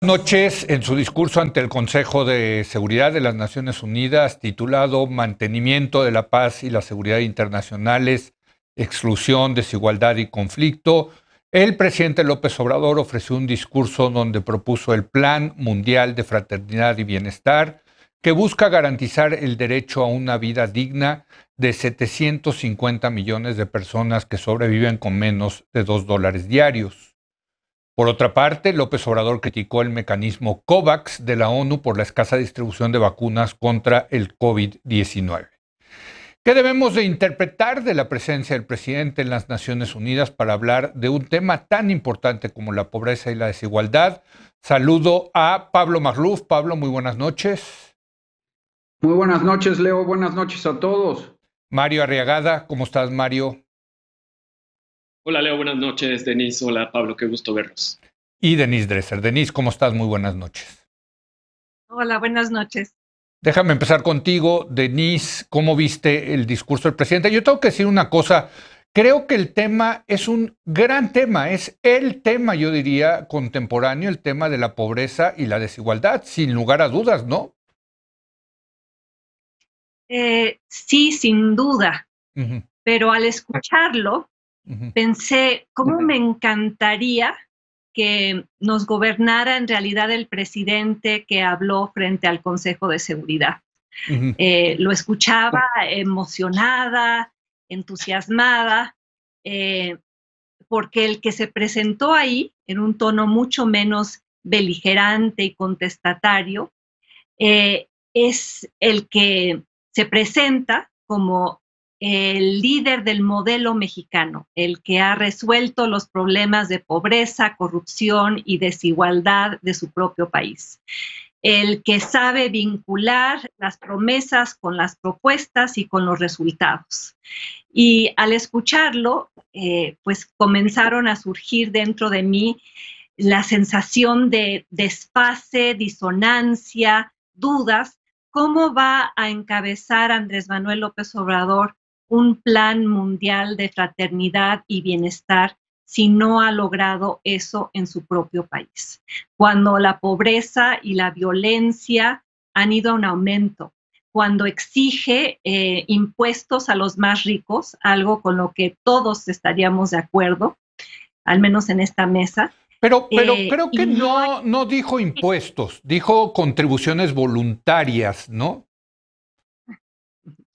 Noches, en su discurso ante el Consejo de Seguridad de las Naciones Unidas, titulado Mantenimiento de la paz y la seguridad internacionales, exclusión, desigualdad y conflicto, el presidente López Obrador ofreció un discurso donde propuso el Plan Mundial de Fraternidad y Bienestar, que busca garantizar el derecho a una vida digna de 750 millones de personas que sobreviven con menos de $2 diarios. Por otra parte, López Obrador criticó el mecanismo COVAX de la ONU por la escasa distribución de vacunas contra el COVID-19. ¿Qué debemos de interpretar de la presencia del presidente en las Naciones Unidas para hablar de un tema tan importante como la pobreza y la desigualdad? Saludo a Pablo Magluf. Pablo, muy buenas noches. Muy buenas noches, Leo. Buenas noches a todos. Mario Arriagada, ¿cómo estás, Mario? Hola Leo, buenas noches. Denis, hola Pablo, qué gusto verlos. Y Denise Dresser. Denise, ¿cómo estás? Muy buenas noches. Hola, buenas noches. Déjame empezar contigo, Denise. ¿Cómo viste el discurso del presidente? Yo tengo que decir una cosa. Creo que el tema es un gran tema, es el tema, yo diría, contemporáneo, el tema de la pobreza y la desigualdad, sin lugar a dudas, ¿no? Sí, sin duda, Uh-huh, pero al escucharlo uh-huh, pensé, ¿cómo me encantaría que nos gobernara en realidad el presidente que habló frente al Consejo de Seguridad? uh-huh. Lo escuchaba emocionada, entusiasmada, porque el que se presentó ahí en un tono mucho menos beligerante y contestatario, es el que se presenta como el líder del modelo mexicano, el que ha resuelto los problemas de pobreza, corrupción y desigualdad de su propio país, el que sabe vincular las promesas con las propuestas y con los resultados. Y al escucharlo, pues comenzaron a surgir dentro de mí la sensación de desfase, disonancia, dudas. ¿Cómo va a encabezar Andrés Manuel López Obrador un plan mundial de fraternidad y bienestar si no ha logrado eso en su propio país? Cuando la pobreza y la violencia han ido a un aumento, cuando exige impuestos a los más ricos, algo con lo que todos estaríamos de acuerdo, al menos en esta mesa. Pero creo que Y no hay, no dijo impuestos, dijo contribuciones voluntarias, ¿no?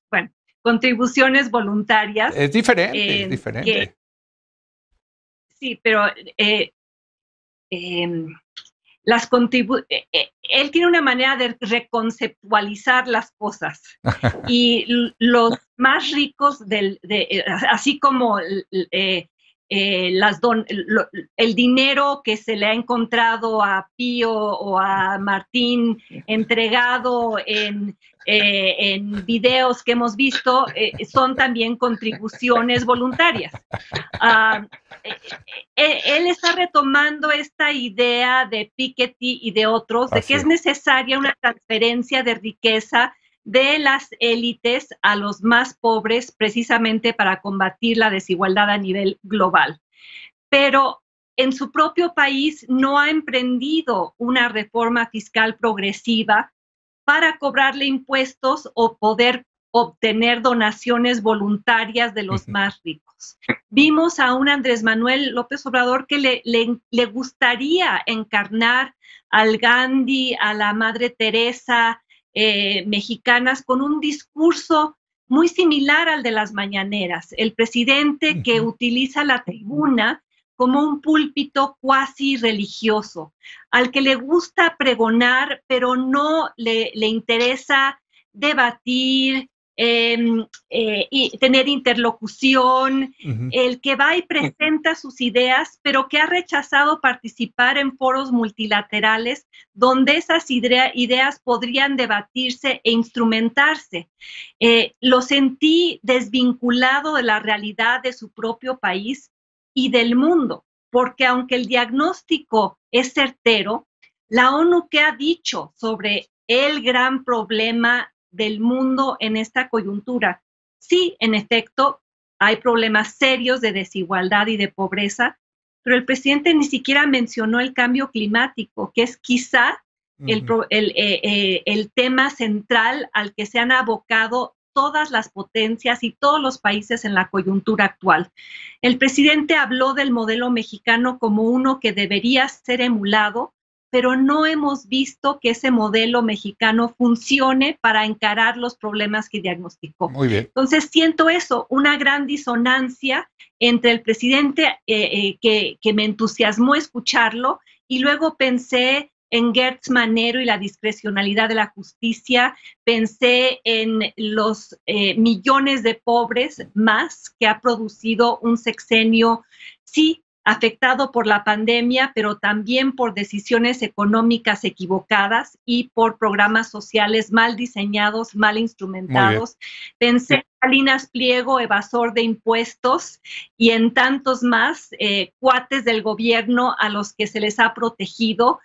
bueno, contribuciones voluntarias, Es que diferente. sí, pero eh, él tiene una manera de reconceptualizar las cosas y los más ricos así como el dinero que se le ha encontrado a Pío o a Martín entregado en videos que hemos visto, son también contribuciones voluntarias. Uh, Él está retomando esta idea de Piketty y de otros de que Así. es necesaria una transferencia de riqueza de las élites a los más pobres precisamente para combatir la desigualdad a nivel global. Pero en su propio país no ha emprendido una reforma fiscal progresiva para cobrarle impuestos o poder obtener donaciones voluntarias de los más ricos. Vimos a un Andrés Manuel López Obrador que le gustaría encarnar al Gandhi, a la Madre Teresa, mexicanas, con un discurso muy similar al de las mañaneras. El presidente que utiliza la tribuna como un púlpito cuasi religioso, al que le gusta pregonar, pero no le interesa debatir, y tener interlocución, el que va y presenta sus ideas, pero que ha rechazado participar en foros multilaterales donde esas ideas podrían debatirse e instrumentarse. Lo sentí desvinculado de la realidad de su propio país y del mundo, porque aunque el diagnóstico es certero, la ONU, ¿qué ha dicho sobre el gran problema del mundo en esta coyuntura? Sí, en efecto, hay problemas serios de desigualdad y de pobreza, pero el presidente ni siquiera mencionó el cambio climático, que es quizá el tema central al que se han abocado todas las potencias y todos los países en la coyuntura actual. El presidente habló del modelo mexicano como uno que debería ser emulado, pero no hemos visto que ese modelo mexicano funcione para encarar los problemas que diagnosticó. Muy bien. Entonces siento eso, una gran disonancia entre el presidente que me entusiasmó escucharlo, y luego pensé en Gertz Manero y la discrecionalidad de la justicia, pensé en los millones de pobres más que ha producido un sexenio, sí, afectado por la pandemia, pero también por decisiones económicas equivocadas y por programas sociales mal diseñados, mal instrumentados. Pensé en Salinas Pliego, evasor de impuestos, y en tantos más cuates del gobierno a los que se les ha protegido.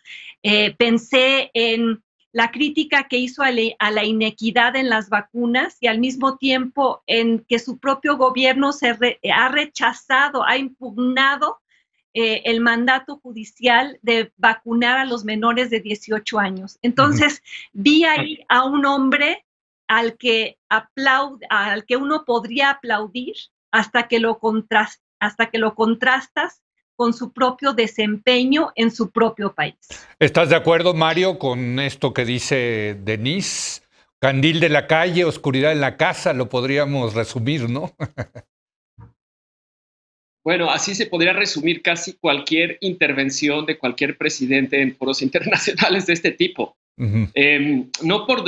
Pensé en la crítica que hizo a la inequidad en las vacunas, y al mismo tiempo en que su propio gobierno ha rechazado, ha impugnado el mandato judicial de vacunar a los menores de 18 años. Entonces, vi ahí a un hombre al que uno podría aplaudir hasta que lo contrastas con su propio desempeño en su propio país. ¿Estás de acuerdo, Mario, con esto que dice Denise? Candil de la calle, oscuridad en la casa, lo podríamos resumir, ¿no? Bueno, así se podría resumir casi cualquier intervención de cualquier presidente en foros internacionales de este tipo. No por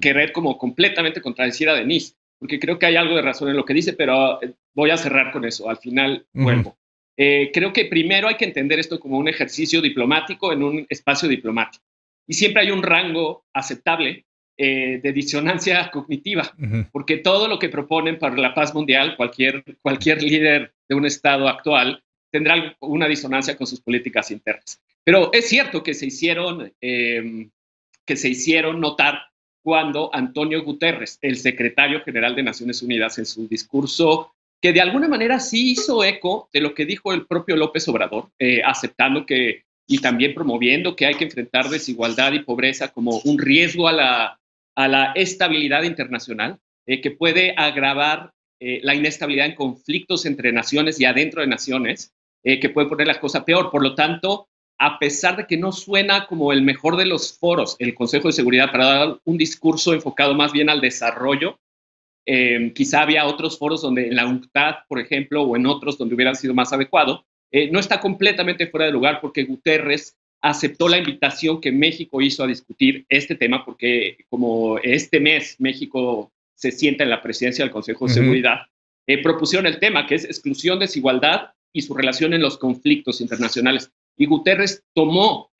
querer como completamente contradecir a Denise, porque creo que hay algo de razón en lo que dice, pero voy a cerrar con eso. Al final vuelvo. Creo que primero hay que entender esto como un ejercicio diplomático en un espacio diplomático. Y siempre hay un rango aceptable de disonancia cognitiva, porque todo lo que proponen para la paz mundial, cualquier líder de un Estado actual tendrá una disonancia con sus políticas internas. Pero es cierto que se hicieron notar cuando Antonio Guterres, el secretario general de Naciones Unidas, en su discurso, que de alguna manera sí hizo eco de lo que dijo el propio López Obrador, aceptando y también promoviendo que hay que enfrentar desigualdad y pobreza como un riesgo a la estabilidad internacional, que puede agravar la inestabilidad en conflictos entre naciones y adentro de naciones, que puede poner la cosa peor. Por lo tanto, a pesar de que no suena como el mejor de los foros, el Consejo de Seguridad, para dar un discurso enfocado más bien al desarrollo, quizá había otros foros donde en la UNCTAD, por ejemplo, o en otros donde hubiera sido más adecuado, no está completamente fuera de lugar, porque Guterres aceptó la invitación que México hizo a discutir este tema, porque como este mes México se sienta en la presidencia del Consejo de Seguridad, propusieron el tema, que es exclusión, desigualdad y su relación en los conflictos internacionales. Y Guterres tomó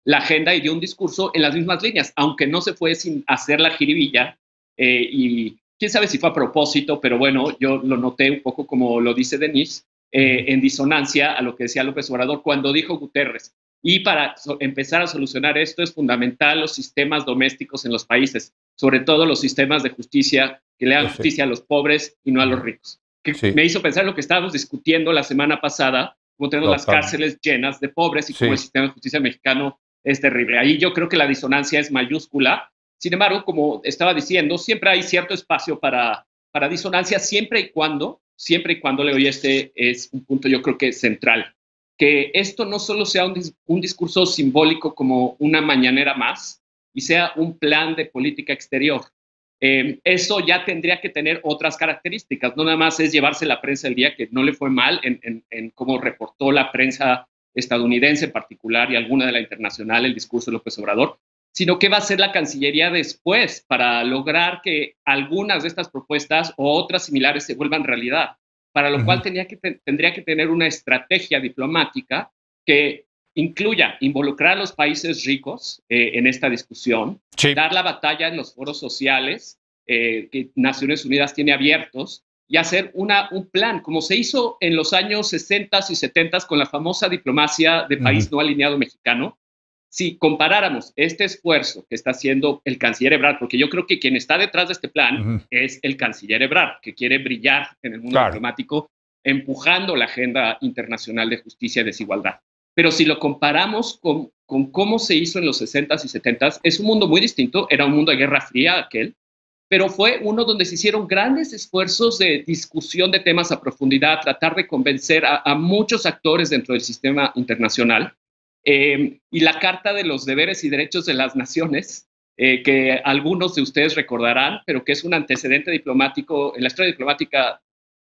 la agenda y dio un discurso en las mismas líneas, aunque no se fue sin hacer la jiribilla, y quién sabe si fue a propósito, pero bueno, yo lo noté un poco como lo dice Denise, en disonancia a lo que decía López Obrador cuando dijo Guterres. Y para empezar a solucionar esto es fundamental los sistemas domésticos en los países, sobre todo los sistemas de justicia que le dan justicia a los pobres y no a los ricos. Que me hizo pensar en lo que estábamos discutiendo la semana pasada, como tenemos las cárceles llenas de pobres y como el sistema de justicia mexicano es terrible. Ahí yo creo que la disonancia es mayúscula. Sin embargo, como estaba diciendo, siempre hay cierto espacio para disonancia, siempre y cuando, Leo, y este es un punto yo creo que es central, que esto no solo sea un discurso simbólico como una mañanera más, y sea un plan de política exterior. Eso ya tendría que tener otras características, no nada más es llevarse la prensa del día, que no le fue mal en cómo reportó la prensa estadounidense en particular y alguna de la internacional el discurso de López Obrador, sino que va a ser la Cancillería después para lograr que algunas de estas propuestas o otras similares se vuelvan realidad, para lo cual tendría que tener una estrategia diplomática que incluya involucrar a los países ricos en esta discusión, dar la batalla en los foros sociales que Naciones Unidas tiene abiertos y hacer un plan, como se hizo en los años 60 y 70 con la famosa diplomacia de país no alineado mexicano. Si comparáramos este esfuerzo que está haciendo el canciller Ebrard, porque yo creo que quien está detrás de este plan es el canciller Ebrard, que quiere brillar en el mundo diplomático, empujando la agenda internacional de justicia y desigualdad. Pero si lo comparamos con cómo se hizo en los 60s y 70s, es un mundo muy distinto, era un mundo de Guerra Fría aquel, pero fue uno donde se hicieron grandes esfuerzos de discusión de temas a profundidad, tratar de convencer a muchos actores dentro del sistema internacional. Y la Carta de los Deberes y Derechos de las Naciones, que algunos de ustedes recordarán, pero que es un antecedente diplomático en la historia diplomática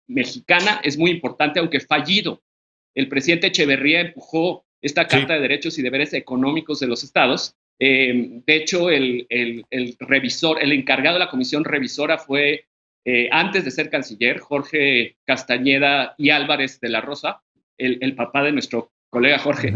mexicana, es muy importante, aunque fallido. El presidente Echeverría empujó esta Carta de Derechos y Deberes Económicos de los Estados. De hecho, el revisor, el encargado de la comisión revisora fue, antes de ser canciller, Jorge Castañeda y Álvarez de la Rosa, el papá de nuestro colega Jorge.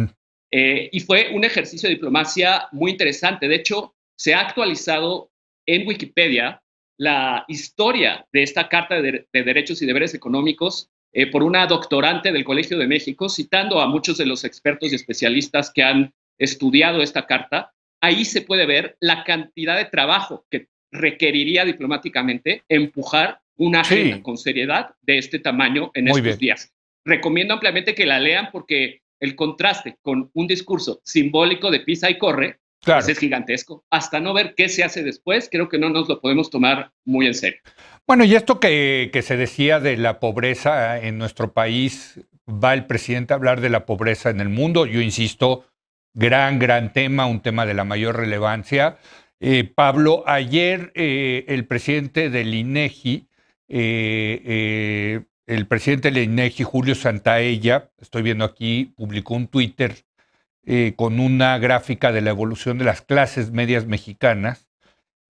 Y fue un ejercicio de diplomacia muy interesante. De hecho, se ha actualizado en Wikipedia la historia de esta Carta de Derechos y Deberes Económicos por una doctorante del Colegio de México, citando a muchos de los expertos y especialistas que han estudiado esta carta. Ahí se puede ver la cantidad de trabajo que requeriría diplomáticamente empujar una agenda con seriedad de este tamaño en estos días. Recomiendo ampliamente que la lean porque el contraste con un discurso simbólico de pisa y corre pues es gigantesco. Hasta no ver qué se hace después, creo que no nos lo podemos tomar muy en serio. Bueno, y esto que se decía de la pobreza en nuestro país, va el presidente a hablar de la pobreza en el mundo. Yo insisto, gran tema, un tema de la mayor relevancia. Pablo, ayer el presidente del INEGI, Julio Santaella, estoy viendo aquí, publicó un Twitter con una gráfica de la evolución de las clases medias mexicanas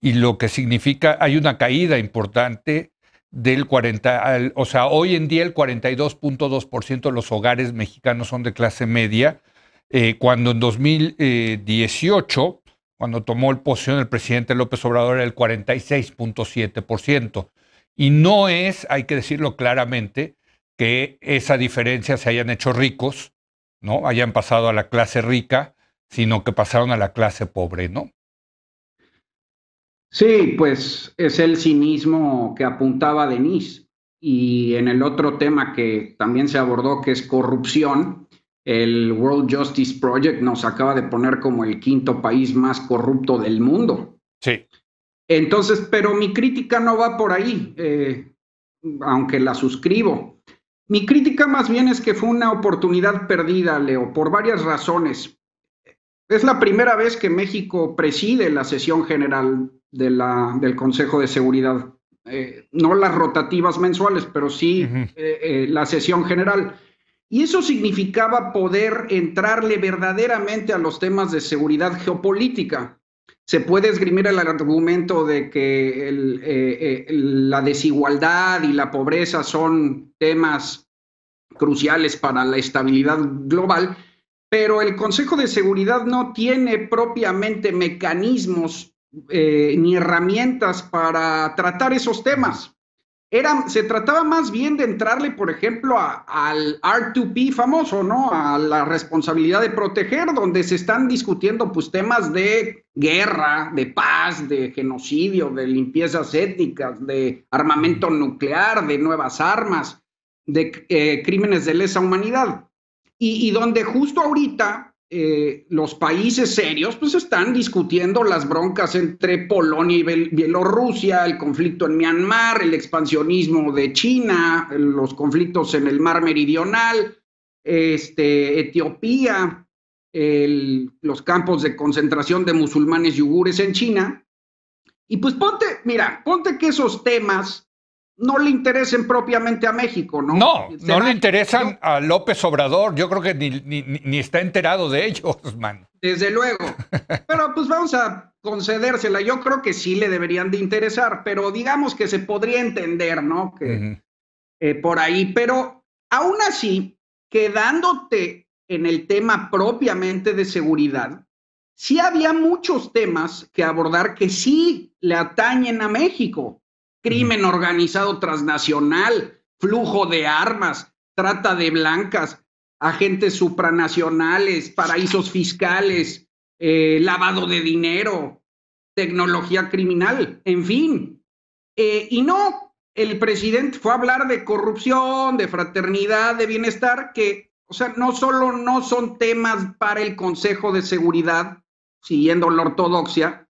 y lo que significa, hay una caída importante del 40%, o sea, hoy en día el 42.2% de los hogares mexicanos son de clase media, cuando en 2018, cuando tomó posición el presidente López Obrador, era el 46.7%. Y no es, hay que decirlo claramente, que esa diferencia se hayan hecho ricos, ¿no? Hayan pasado a la clase rica, sino que pasaron a la clase pobre, ¿no? Sí, pues es el cinismo que apuntaba Denise. Y en el otro tema que también se abordó, que es corrupción, el World Justice Project nos acaba de poner como el quinto país más corrupto del mundo. Sí. Entonces, pero mi crítica no va por ahí, aunque la suscribo. Mi crítica más bien es que fue una oportunidad perdida, Leo, por varias razones. Es la primera vez que México preside la sesión general del Consejo de Seguridad. No las rotativas mensuales, pero sí la sesión general. Y eso significaba poder entrarle verdaderamente a los temas de seguridad geopolítica. Se puede esgrimir el argumento de que la desigualdad y la pobreza son temas cruciales para la estabilidad global, pero el Consejo de Seguridad no tiene propiamente mecanismos ni herramientas para tratar esos temas. Se trataba más bien de entrarle, por ejemplo, al R2P famoso, ¿no? A la responsabilidad de proteger, donde se están discutiendo pues, temas de guerra, de paz, de genocidio, de limpiezas étnicas, de armamento nuclear, de nuevas armas, de crímenes de lesa humanidad. Y donde justo ahorita los países serios pues están discutiendo las broncas entre Polonia y Bielorrusia, el conflicto en Myanmar, el expansionismo de China, los conflictos en el Mar Meridional, Etiopía, los campos de concentración de musulmanes y uigures en China. Y pues ponte que esos temas no le interesen propiamente a México, ¿no? No le interesan a López Obrador. Yo creo que ni está enterado de ellos, man. Desde luego. Pero pues vamos a concedérsela. Yo creo que sí le deberían de interesar, pero digamos que se podría entender, ¿no? Que por ahí. Pero aún así, quedándote en el tema propiamente de seguridad, sí había muchos temas que abordar que sí le atañen a México. Crimen organizado transnacional, flujo de armas, trata de blancas, agentes supranacionales, paraísos fiscales, lavado de dinero, tecnología criminal, en fin. Y no, el presidente fue a hablar de corrupción, de fraternidad, de bienestar, que, o sea, no solo no son temas para el Consejo de Seguridad, siguiendo la ortodoxia,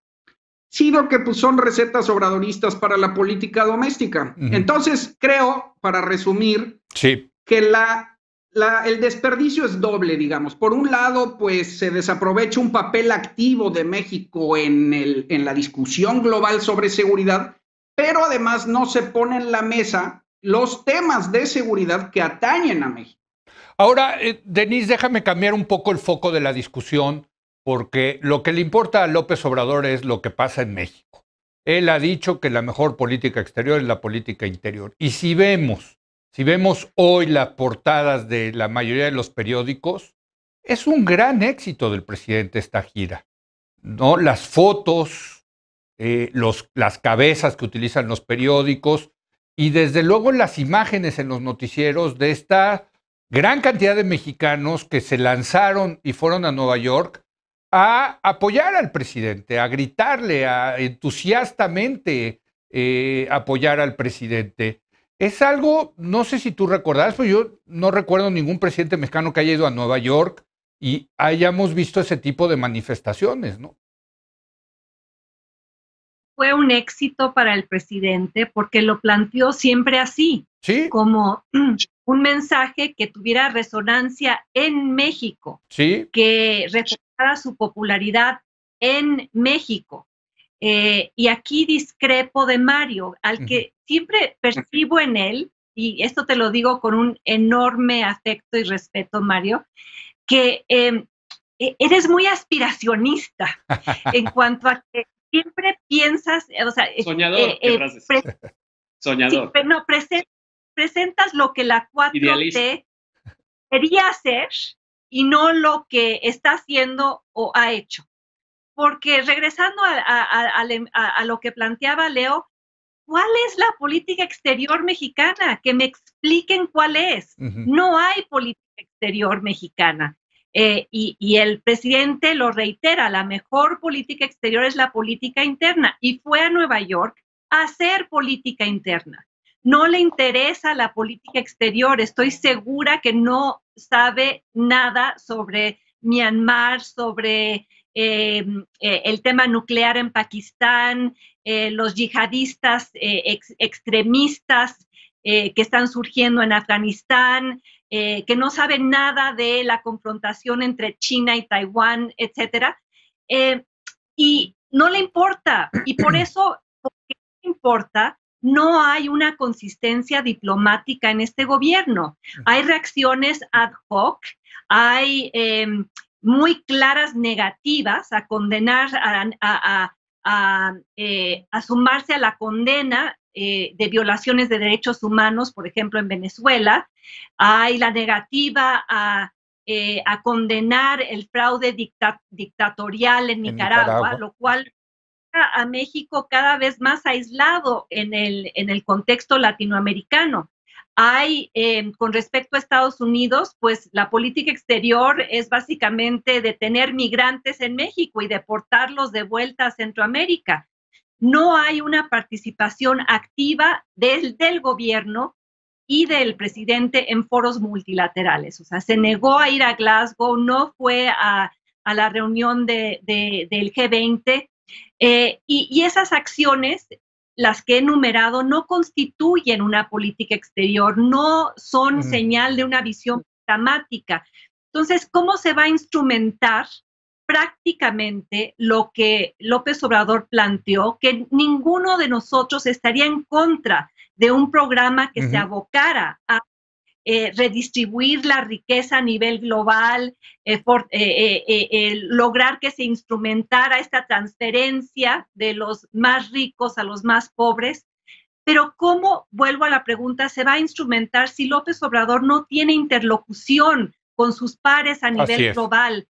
sino que pues, son recetas obradoristas para la política doméstica. Entonces, creo, para resumir, que el desperdicio es doble, digamos. Por un lado, pues se desaprovecha un papel activo de México en la discusión global sobre seguridad, pero además no se pone en la mesa los temas de seguridad que atañen a México. Ahora, Denise, déjame cambiar un poco el foco de la discusión, porque lo que le importa a López Obrador es lo que pasa en México. Él ha dicho que la mejor política exterior es la política interior. Y si vemos hoy las portadas de la mayoría de los periódicos, es un gran éxito del presidente esta gira, ¿no? Las fotos, las cabezas que utilizan los periódicos y desde luego las imágenes en los noticieros de esta gran cantidad de mexicanos que se lanzaron y fueron a Nueva York a apoyar al presidente, a gritarle, a entusiastamente apoyar al presidente. Es algo, no sé si tú recordarás, pero yo no recuerdo ningún presidente mexicano que haya ido a Nueva York y hayamos visto ese tipo de manifestaciones, ¿no? Fue un éxito para el presidente porque lo planteó siempre así, ¿sí? Como un mensaje que tuviera resonancia en México, ¿sí? Que reforzara su popularidad en México. Y aquí discrepo de Mario, al que siempre percibo en él, y esto te lo digo con un enorme afecto y respeto, Mario, que eres muy aspiracionista en cuanto a que siempre piensas, o sea, soñador, soñador. Sí, no, presentas lo que la 4T quería hacer y no lo que está haciendo o ha hecho. Porque regresando a lo que planteaba Leo, ¿cuál es la política exterior mexicana? Que me expliquen cuál es. No hay política exterior mexicana. Y el presidente lo reitera, la mejor política exterior es la política interna. Y fue a Nueva York a hacer política interna. No le interesa la política exterior. Estoy segura que no sabe nada sobre Myanmar, sobre el tema nuclear en Pakistán, los yihadistas extremistas que están surgiendo en Afganistán, que no saben nada de la confrontación entre China y Taiwán, etcétera, y no le importa. Y por eso, porque no le importa, no hay una consistencia diplomática en este gobierno. Hay reacciones ad hoc, hay muy claras negativas a condenar, a sumarse a la condena de violaciones de derechos humanos, por ejemplo, en Venezuela. Hay la negativa a condenar el fraude dictatorial en Nicaragua, lo cual a México cada vez más aislado en el contexto latinoamericano. Hay, con respecto a Estados Unidos, pues la política exterior es básicamente detener migrantes en México y deportarlos de vuelta a Centroamérica. No hay una participación activa del gobierno y del presidente en foros multilaterales. O sea, se negó a ir a Glasgow, no fue a la reunión del G20, y esas acciones, las que he enumerado, no constituyen una política exterior, no son señal de una visión programática. Entonces, ¿cómo se va a instrumentar prácticamente lo que López Obrador planteó? Que ninguno de nosotros estaría en contra de un programa que se abocara a redistribuir la riqueza a nivel global, lograr que se instrumentara esta transferencia de los más ricos a los más pobres. Pero ¿cómo, vuelvo a la pregunta, se va a instrumentar si López Obrador no tiene interlocución con sus pares a nivel global?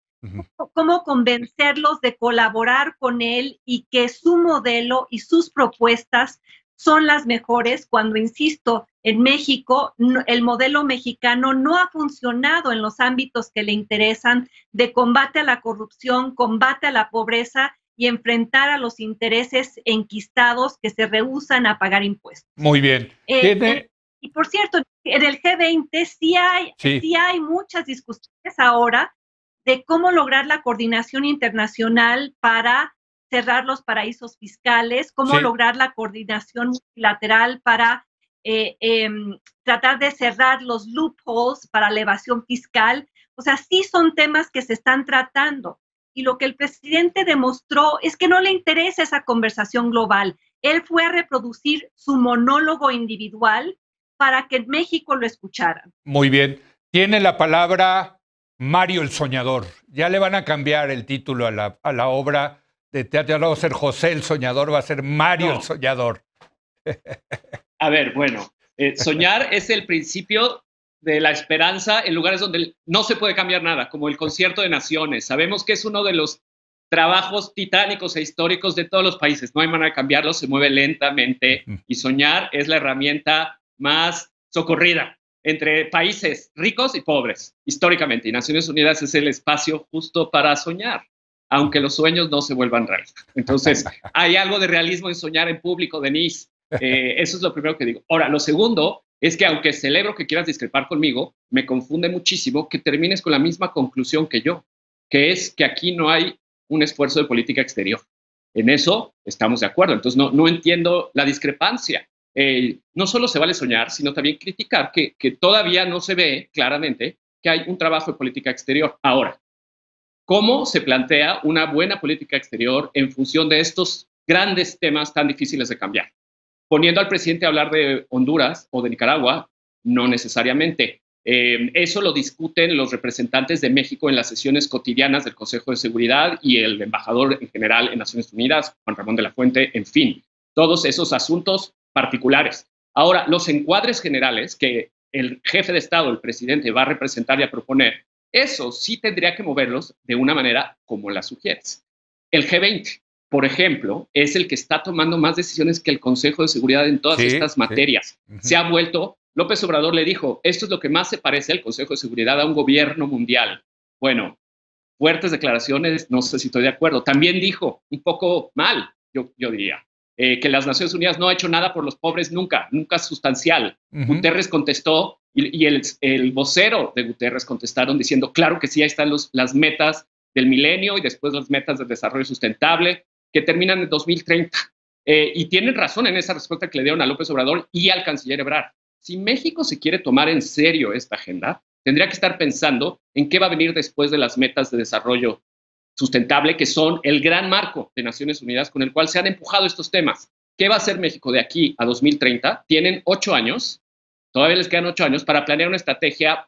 ¿Cómo convencerlos de colaborar con él y que su modelo y sus propuestas son las mejores cuando, insisto, en México el modelo mexicano no ha funcionado en los ámbitos que le interesan de combate a la corrupción, combate a la pobreza y enfrentar a los intereses enquistados que se rehúsan a pagar impuestos. Muy bien. Y por cierto, en el G20 sí hay muchas discusiones ahora de cómo lograr la coordinación internacional para cerrar los paraísos fiscales, cómo lograr la coordinación multilateral para tratar de cerrar los loopholes para la evasión fiscal. O sea, sí son temas que se están tratando. Y lo que el presidente demostró es que no le interesa esa conversación global. Él fue a reproducir su monólogo individual para que en México lo escucharan. Muy bien. Tiene la palabra Mario el Soñador. Ya le van a cambiar el título a la obra de teatro. No va a ser José el Soñador, va a ser Mario el Soñador. A ver, bueno, soñar es el principio de la esperanza en lugares donde no se puede cambiar nada, como el Concierto de Naciones. Sabemos que es uno de los trabajos titánicos e históricos de todos los países. No hay manera de cambiarlo, se mueve lentamente y soñar es la herramienta más socorrida entre países ricos y pobres, históricamente. Y Naciones Unidas es el espacio justo para soñar, aunque los sueños no se vuelvan realidad. Entonces, hay algo de realismo en soñar en público, Denise. Eso es lo primero que digo. Ahora, lo segundo es que aunque celebro que quieras discrepar conmigo, me confunde muchísimo que termines con la misma conclusión que yo, que es que aquí no hay un esfuerzo de política exterior. En eso estamos de acuerdo. Entonces, no entiendo la discrepancia. No solo se vale soñar, sino también criticar que todavía no se ve claramente que hay un trabajo de política exterior. Ahora, ¿cómo se plantea una buena política exterior en función de estos grandes temas tan difíciles de cambiar? Poniendo al presidente a hablar de Honduras o de Nicaragua, no necesariamente. Eso lo discuten los representantes de México en las sesiones cotidianas del Consejo de Seguridad y el embajador en general en Naciones Unidas, Juan Ramón de la Fuente, en fin, todos esos asuntos particulares. Ahora, los encuadres generales que el jefe de Estado, el presidente, va a representar y a proponer, eso sí tendría que moverlos de una manera como la sugieres. El G20, por ejemplo, es el que está tomando más decisiones que el Consejo de Seguridad en todas estas materias. Se ha vuelto, López Obrador le dijo, esto es lo que más se parece al Consejo de Seguridad a un gobierno mundial. Bueno, fuertes declaraciones, no sé si estoy de acuerdo. También dijo, un poco mal, yo diría, que las Naciones Unidas no ha hecho nada por los pobres nunca sustancial. Guterres contestó y el vocero de Guterres contestaron diciendo, claro que sí, ahí están las metas del milenio y después las metas del desarrollo sustentable que terminan en 2030. Y tienen razón en esa respuesta que le dieron a López Obrador y al canciller Ebrard. Si México se quiere tomar en serio esta agenda, tendría que estar pensando en qué va a venir después de las metas de desarrollo sustentable, que son el gran marco de Naciones Unidas con el cual se han empujado estos temas. ¿Qué va a hacer México de aquí a 2030? Tienen 8 años, todavía les quedan 8 años para planear una estrategia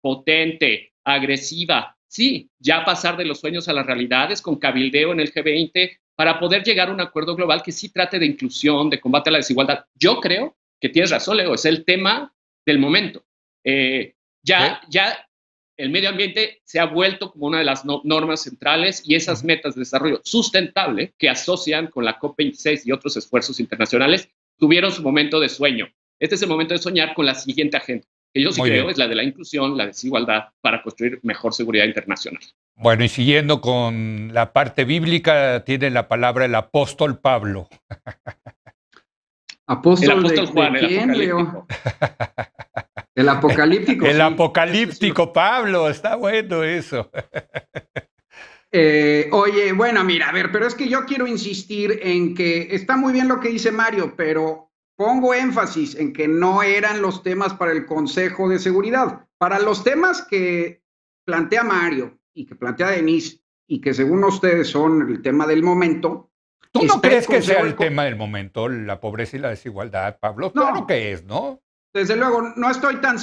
potente, agresiva. Sí, ya pasar de los sueños a las realidades con cabildeo en el G20 para poder llegar a un acuerdo global que sí trate de inclusión, de combate a la desigualdad. Yo creo que tienes razón, Leo, es el tema del momento. Ya el medio ambiente se ha vuelto como una de las normas centrales y esas metas de desarrollo sustentable que asocian con la COP26 y otros esfuerzos internacionales tuvieron su momento de sueño. Este es el momento de soñar con la siguiente agenda, que yo sí creo es la de la inclusión, la desigualdad, para construir mejor seguridad internacional. Bueno, y siguiendo con la parte bíblica, tiene la palabra el apóstol Pablo. El apóstol Juan, ¿de quién, Leo? El apocalíptico. El apocalíptico Pablo, está bueno eso. Oye, bueno, mira, a ver, pero es que yo quiero insistir en que está muy bien lo que dice Mario, pero pongo énfasis en que no eran los temas para el Consejo de Seguridad. Para los temas que plantea Mario y que plantea Denise y que según ustedes son el tema del momento. ¿Tú no crees que sea el tema del momento, la pobreza y la desigualdad, Pablo? No. Claro que es, ¿no? Desde luego, no estoy tan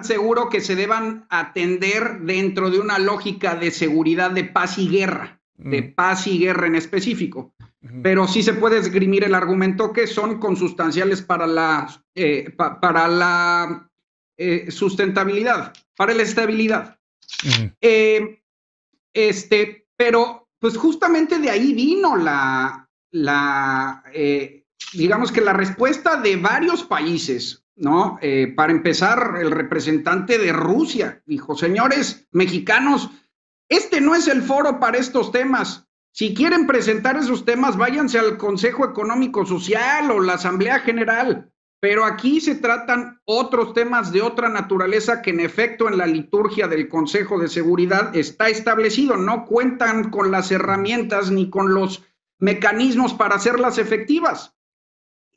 seguro que se deban atender dentro de una lógica de seguridad de paz y guerra, de paz y guerra en específico. Pero sí se puede esgrimir el argumento que son consustanciales para la sustentabilidad, para la estabilidad. Pero pues justamente de ahí vino digamos que la respuesta de varios países, ¿no? Para empezar, el representante de Rusia dijo, señores mexicanos, este no es el foro para estos temas. Si quieren presentar esos temas, váyanse al Consejo Económico Social o la Asamblea General, pero aquí se tratan otros temas de otra naturaleza que en efecto en la liturgia del Consejo de Seguridad está establecido. No cuentan con las herramientas ni con los mecanismos para hacerlas efectivas.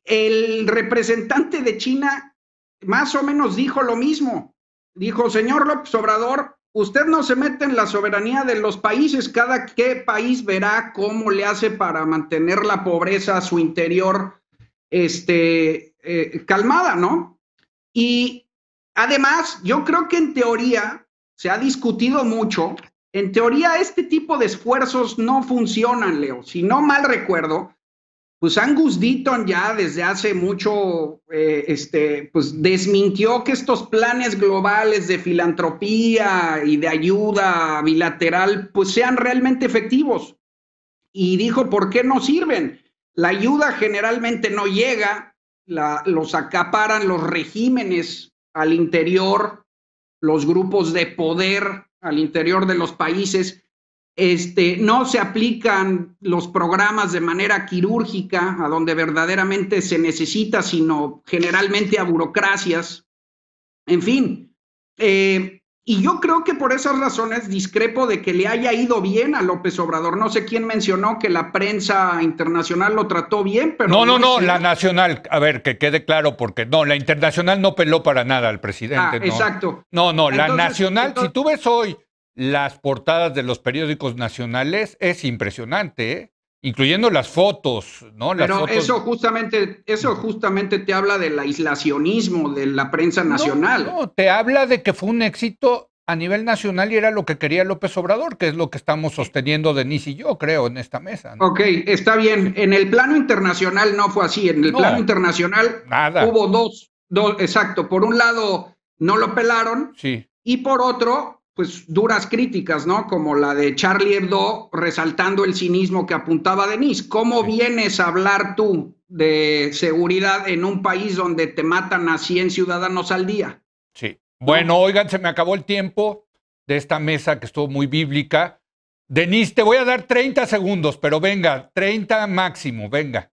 El representante de China más o menos dijo lo mismo. Dijo, señor López Obrador, usted no se mete en la soberanía de los países, cada país verá cómo le hace para mantener la pobreza a su interior calmada, ¿no? Y además, yo creo que en teoría se ha discutido mucho, en teoría este tipo de esfuerzos no funcionan, Leo. Si no mal recuerdo, pues Angus Deaton ya desde hace mucho pues desmintió que estos planes globales de filantropía y de ayuda bilateral pues sean realmente efectivos. Y dijo, ¿por qué no sirven? La ayuda generalmente no llega, los acaparan los regímenes al interior, los grupos de poder al interior de los países. No se aplican los programas de manera quirúrgica a donde verdaderamente se necesita, sino generalmente a burocracias. En fin, y yo creo que por esas razones discrepo de que le haya ido bien a López Obrador. No sé quién mencionó que la prensa internacional lo trató bien, pero... No, la nacional, a ver, que quede claro, porque no, la internacional no peló para nada al presidente. No. Exacto. No, entonces, la nacional, si tú ves hoy las portadas de los periódicos nacionales, es impresionante, ¿eh? Incluyendo las fotos, ¿no? Las pero fotos... eso justamente te habla del aislacionismo de la prensa nacional. No, te habla de que fue un éxito a nivel nacional y era lo que quería López Obrador, que es lo que estamos sosteniendo Denise y yo, creo, en esta mesa, ¿no? Ok, está bien. En el plano internacional no fue así. En el plano internacional nada. Hubo dos, exacto. Por un lado, no lo pelaron. Sí. Y por otro, pues duras críticas, ¿no? Como la de Charlie Hebdo, resaltando el cinismo que apuntaba Denise. ¿Cómo vienes a hablar tú de seguridad en un país donde te matan a 100 ciudadanos al día? Sí. Bueno, oigan, se me acabó el tiempo de esta mesa que estuvo muy bíblica. Denise, te voy a dar 30 segundos, pero venga, 30 máximo, venga.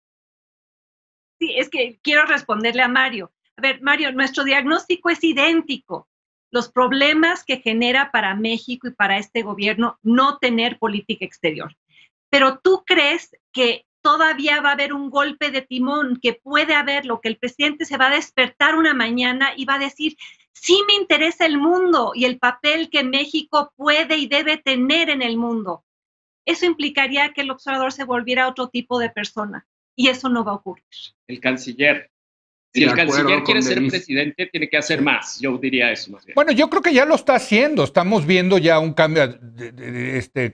Sí, es que quiero responderle a Mario. A ver, Mario, nuestro diagnóstico es idéntico. Los problemas que genera para México y para este gobierno no tener política exterior. Pero tú crees que todavía va a haber un golpe de timón, que puede haberlo, que el presidente se va a despertar una mañana y va a decir, sí me interesa el mundo y el papel que México puede y debe tener en el mundo. Eso implicaría que el observador se volviera otro tipo de persona y eso no va a ocurrir. El canciller. Si el canciller quiere ser presidente, tiene que hacer más. Yo diría eso más bien. Bueno, yo creo que ya lo está haciendo. Estamos viendo ya un cambio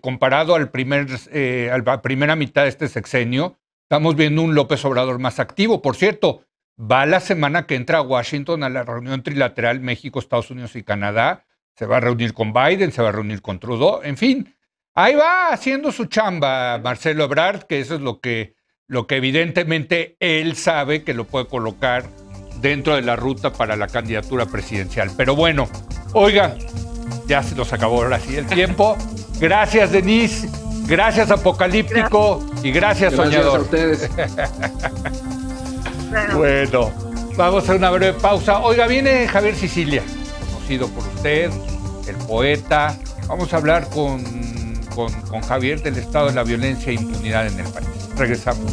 comparado a la primera mitad de este sexenio. Estamos viendo un López Obrador más activo. Por cierto, va la semana que entra a Washington a la reunión trilateral México, Estados Unidos y Canadá. Se va a reunir con Biden, se va a reunir con Trudeau. En fin, ahí va haciendo su chamba Marcelo Ebrard, que eso es lo que evidentemente él sabe que lo puede colocar dentro de la ruta para la candidatura presidencial. Pero bueno, oiga, ya se nos acabó ahora sí el tiempo. Gracias, Denise. Gracias, Apocalíptico. Gracias. Y gracias, Soñador. Gracias a ustedes. Bueno, vamos a hacer una breve pausa. Oiga, viene Javier Sicilia, conocido por usted, el poeta. Vamos a hablar con Javier del estado de la violencia e impunidad en el país. Regresamos.